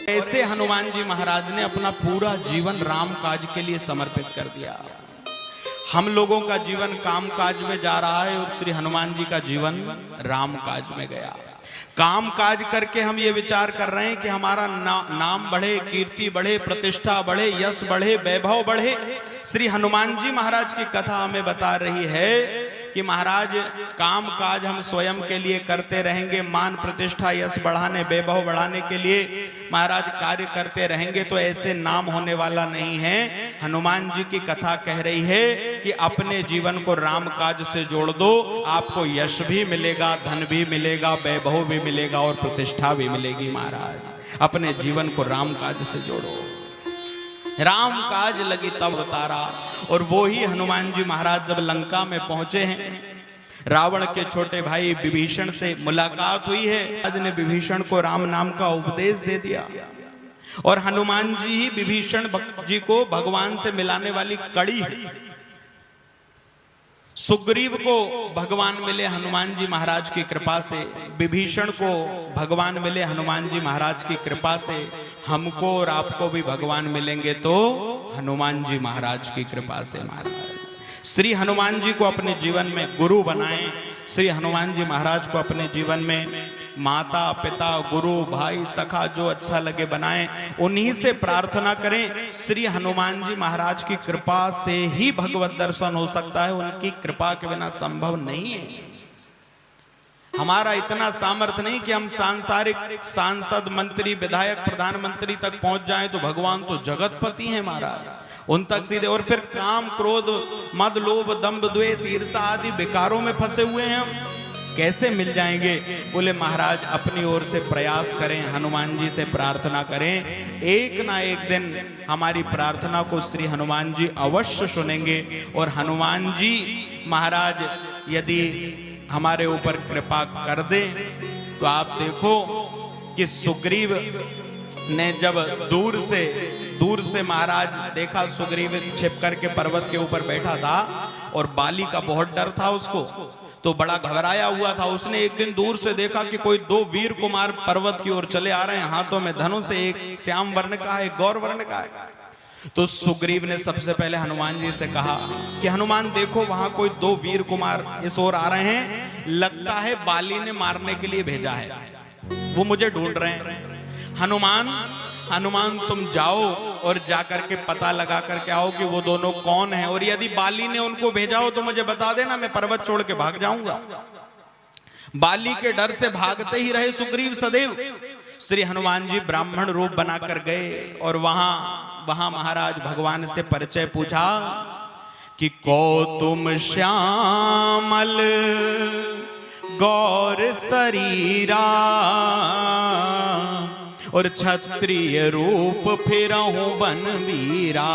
ऐसे हनुमान जी महाराज ने अपना पूरा जीवन राम काज के लिए समर्पित कर दिया। हम लोगों का जीवन काम काज में जा रहा है और श्री हनुमान जी का जीवन राम काज में गया। काम काज करके हम ये विचार कर रहे हैं कि हमारा नाम बढ़े, कीर्ति बढ़े, प्रतिष्ठा बढ़े, यश बढ़े, वैभव बढ़े। श्री हनुमान जी महाराज की कथा हमें बता रही है कि महाराज काम काज हम स्वयं के लिए करते रहेंगे, मान प्रतिष्ठा यश बढ़ाने, वैभव बढ़ाने के लिए महाराज कार्य करते रहेंगे तो ऐसे नाम होने वाला नहीं है। हनुमान जी की कथा कह रही है कि अपने जीवन को राम काज से जोड़ दो, आपको यश भी मिलेगा, धन भी मिलेगा, वैभव भी मिलेगा और प्रतिष्ठा भी मिलेगी। महाराज अपने जीवन को राम काज से जोड़ो। राम काज लगी तब उतारा। और वो ही हनुमान जी महाराज जब लंका में पहुंचे हैं, रावण के छोटे भाई विभीषण से मुलाकात हुई है। आज ने विभीषण को राम नाम का उपदेश दे दिया और हनुमान जी ही विभीषण जी को भगवान से मिलाने वाली कड़ी है। सुग्रीव को भगवान मिले हनुमान जी महाराज की कृपा से, विभीषण को भगवान मिले हनुमान जी महाराज की कृपा से, हमको और आपको भी भगवान मिलेंगे तो हनुमान जी महाराज की कृपा से। महाराज श्री हनुमान जी को अपने जीवन में गुरु बनाएं, श्री हनुमान जी महाराज को अपने जीवन में माता पिता गुरु भाई सखा जो अच्छा लगे बनाएं, उन्हीं से प्रार्थना करें। श्री हनुमान जी महाराज की कृपा से ही भगवत दर्शन हो सकता है, उनकी कृपा के बिना संभव नहीं है। हमारा इतना सामर्थ्य नहीं कि हम सांसारिक सांसद मंत्री विधायक प्रधानमंत्री तक पहुंच जाएं, तो भगवान तो जगतपति हैं महाराज, उन तक सीधे। और फिर काम क्रोध मद लोभ दंभ द्वेष ईर्षा आदि विकारों में फंसे हुए हैं, हम कैसे मिल जाएंगे? बोले महाराज अपनी ओर से प्रयास करें, हनुमान जी से प्रार्थना करें, एक ना एक दिन हमारी प्रार्थना को श्री हनुमान जी अवश्य सुनेंगे। और हनुमान जी महाराज यदि हमारे ऊपर कृपा कर दे तो आप देखो कि सुग्रीव ने जब दूर से महाराज देखा, सुग्रीव छिप करके पर्वत के ऊपर बैठा था और बाली का बहुत डर था उसको, तो बड़ा घबराया हुआ था। उसने एक दिन दूर से देखा कि कोई दो वीर कुमार पर्वत की ओर चले आ रहे हैं, हाथों में धनुष, एक श्याम वर्ण का है, एक गौर वर्ण का है। तो सुग्रीव ने सबसे पहले हनुमान जी से कहा कि हनुमान देखो वहां कोई दो वीर कुमार इस ओर आ रहे हैं, लगता है बाली ने मारने के लिए भेजा है, वो मुझे ढूंढ रहे हैं। हनुमान तुम जाओ और जाकर के पता लगा करके आओ कि वो दोनों कौन हैं, और यदि बाली ने उनको भेजा हो तो मुझे बता देना, मैं पर्वत छोड़ के भाग जाऊंगा। बाली के डर से भागते ही रहे सुग्रीव सदैव। श्री हनुमान जी ब्राह्मण रूप बनाकर गए और वहां महाराज भगवान से परिचय पूछा कि को तुम श्यामल गौर शरीरा और क्षत्रिय रूप फिरहूं बनवीरा।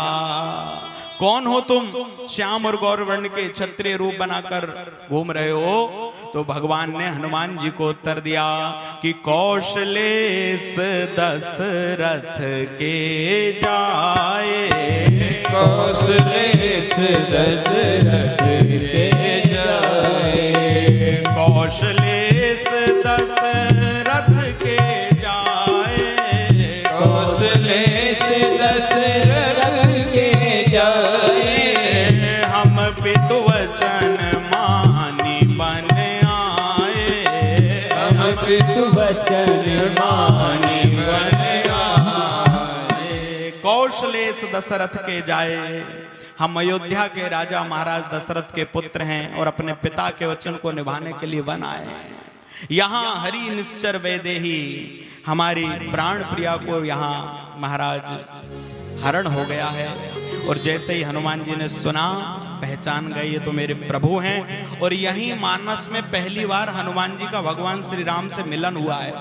कौन हो तुम? श्याम और गौर वर्ण के क्षत्रिय रूप बनाकर घूम रहे हो। तो भगवान ने हनुमान जी को उत्तर दिया कि कौशलेश दशरथ के जाए, कौशलेश दशरथ के जाए, कौशलेश दशरथ के जाए, कौशलेश दशरथ के जाए, हम पितु वचन मानी बन आए, हम पितु वचन मानी बन आए। कौशलेश दशरथ के जाए, हम अयोध्या के राजा महाराज दशरथ के पुत्र हैं और अपने पिता के वचन को निभाने के लिए वन आए हैं। यहाँ हरि निश्चर वैदेही, हमारी प्राण प्रिया को यहाँ महाराज हरण हो गया है। और जैसे ही हनुमान जी ने सुना, पहचान गए ये तो मेरे प्रभु हैं। और यही मानस में पहली बार हनुमान जी का भगवान श्री राम से मिलन हुआ है।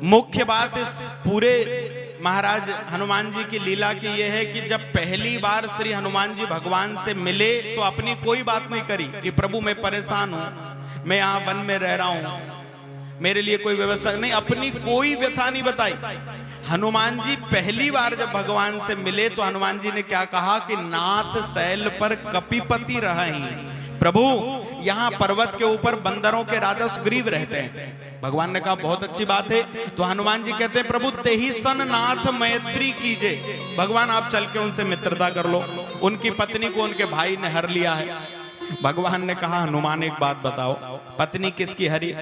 मुख्य बात इस पूरे महाराज हनुमान जी की लीला की यह है कि जब पहली बार श्री हनुमान जी भगवान से मिले तो अपनी कोई बात नहीं करी कि प्रभु मैं परेशान हूं, मैं यहाँ वन में रह रहा हूं, मेरे लिए कोई व्यवस्था नहीं, अपनी कोई व्यथा नहीं बताई। हनुमान जी पहली बार जब भगवान से मिले तो हनुमान जी ने क्या कहा कि नाथ शैल पर कपिपति रही, प्रभु यहाँ पर्वत के ऊपर बंदरों के राजा सुग्रीव रहते हैं। भगवान ने कहा बहुत अच्छी बात है। तो हनुमान जी कहते हैं प्रभु तेहि सन नाथ मैत्री कीजे, भगवान आप चल के उनसे मित्रता कर लो। उनकी पत्नी को उनके भाई ने हर लिया है। भगवान ने कहा हनुमान एक बात बताओ, पत्नी किसकी हरी?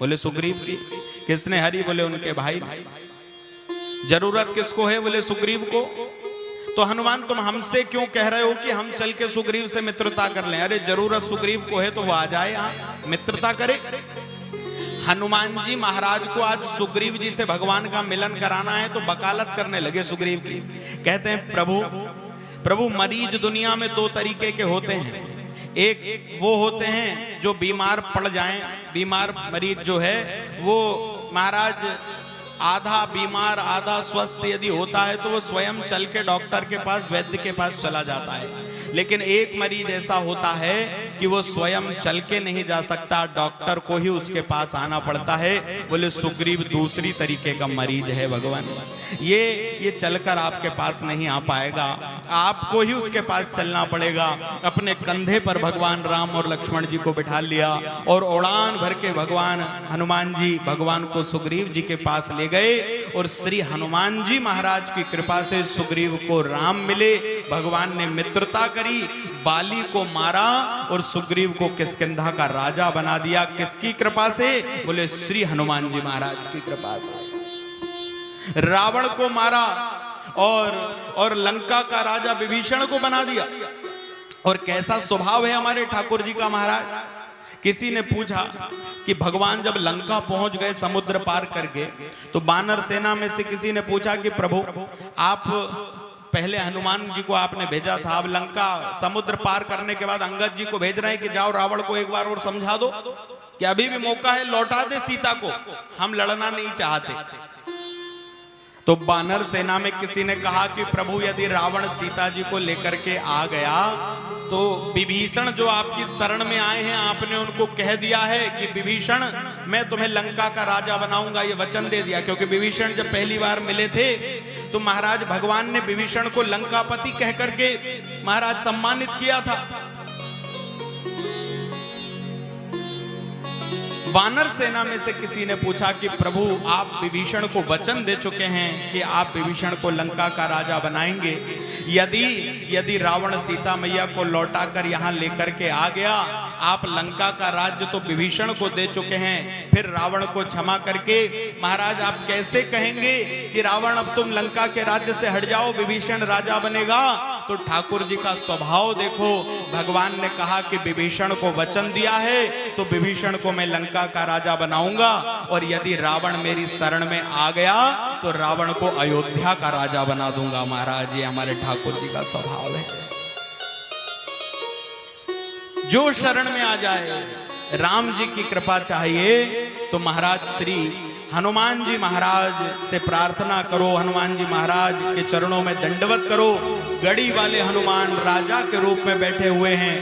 बोले सुग्रीव की। किसने हरी? बोले उनके भाई। जरूरत किसको है? बोले सुग्रीव को। तो हनुमान तुम हमसे क्यों कह रहे हो कि हम चल के सुग्रीव से मित्रता कर लें? अरे जरूरत सुग्रीव को है तो वो आ जाए यहाँ मित्रता करे। हनुमान जी महाराज को आज सुग्रीव जी से भगवान का मिलन कराना है तो वकालत करने लगे सुग्रीव की। कहते हैं प्रभु मरीज दुनिया में दो तरीके के होते हैं। एक वो होते हैं जो बीमार पड़ जाएं, बीमार मरीज जो है वो महाराज आधा बीमार आधा स्वस्थ यदि होता है तो वो स्वयं चल के डॉक्टर के पास वैद्य के पास चला जाता है। लेकिन एक मरीज ऐसा होता है कि वो स्वयं चल के नहीं जा सकता, डॉक्टर को ही उसके पास आना पड़ता है। बोले सुग्रीव दूसरी तरीके का मरीज है भगवान, ये चलकर आपके पास नहीं आ पाएगा, आपको ही उसके पास चलना पड़ेगा। अपने कंधे पर भगवान राम और लक्ष्मण जी को बिठा लिया और उड़ान भर के भगवान हनुमान जी भगवान को सुग्रीव जी के पास ले गए। और श्री हनुमान जी महाराज की कृपा से सुग्रीव को राम मिले। भगवान ने मित्रता करी, बाली को मारा और सुग्रीव को किष्किंधा का राजा बना दिया। किसकी कृपा से? बोले श्री हनुमान जी महाराज की कृपा से। रावण को मारा और लंका का राजा विभीषण को बना दिया। और कैसा स्वभाव है हमारे ठाकुर जी का महाराज। किसी ने पूछा कि भगवान जब लंका पहुंच गए समुद्र पार करके, तो बानर सेना में से किसी ने पूछा कि प्रभु आप पहले हनुमान जी को आपने भेजा था, अब लंका समुद्र पार करने के बाद अंगद जी को भेज रहे हैं कि जाओ रावण को एक बार और समझा दो कि अभी भी मौका है, लौटा दे सीता को, हम लड़ना नहीं चाहते। तो बानर सेना में किसी ने कहा कि प्रभु यदि रावण सीता जी को लेकर के आ गया तो विभीषण जो आपकी शरण में आए हैं, आपने उनको कह दिया है कि विभीषण मैं तुम्हें लंका का राजा बनाऊंगा, ये वचन दे दिया। क्योंकि विभीषण जब पहली बार मिले थे तो महाराज भगवान ने विभीषण को लंकापति कह करके महाराज सम्मानित किया था। वानर सेना में से किसी ने पूछा कि प्रभु आप विभीषण को वचन दे चुके हैं कि आप विभीषण को लंका का राजा बनाएंगे, यदि रावण सीता मैया को लौटाकर यहाँ लेकर के आ गया, आप लंका का राज्य तो विभीषण को दे चुके हैं, फिर रावण को क्षमा करके महाराज आप कैसे कहेंगे कि रावण अब तुम लंका के राज्य से हट जाओ, विभीषण राजा बनेगा? तो ठाकुर जी का स्वभाव देखो, भगवान ने कहा कि विभीषण को वचन दिया है तो विभीषण को मैं लंका का राजा बनाऊंगा, और यदि रावण मेरी शरण में आ गया तो रावण को अयोध्या का राजा बना दूंगा। महाराज ये हमारे ठाकुर जी का स्वभाव है। जो शरण में आ जाए, राम जी की कृपा चाहिए तो महाराज श्री हनुमान जी महाराज से प्रार्थना करो, हनुमान जी महाराज के चरणों में दंडवत करो। गड़ी वाले हनुमान राजा के रूप में बैठे हुए हैं।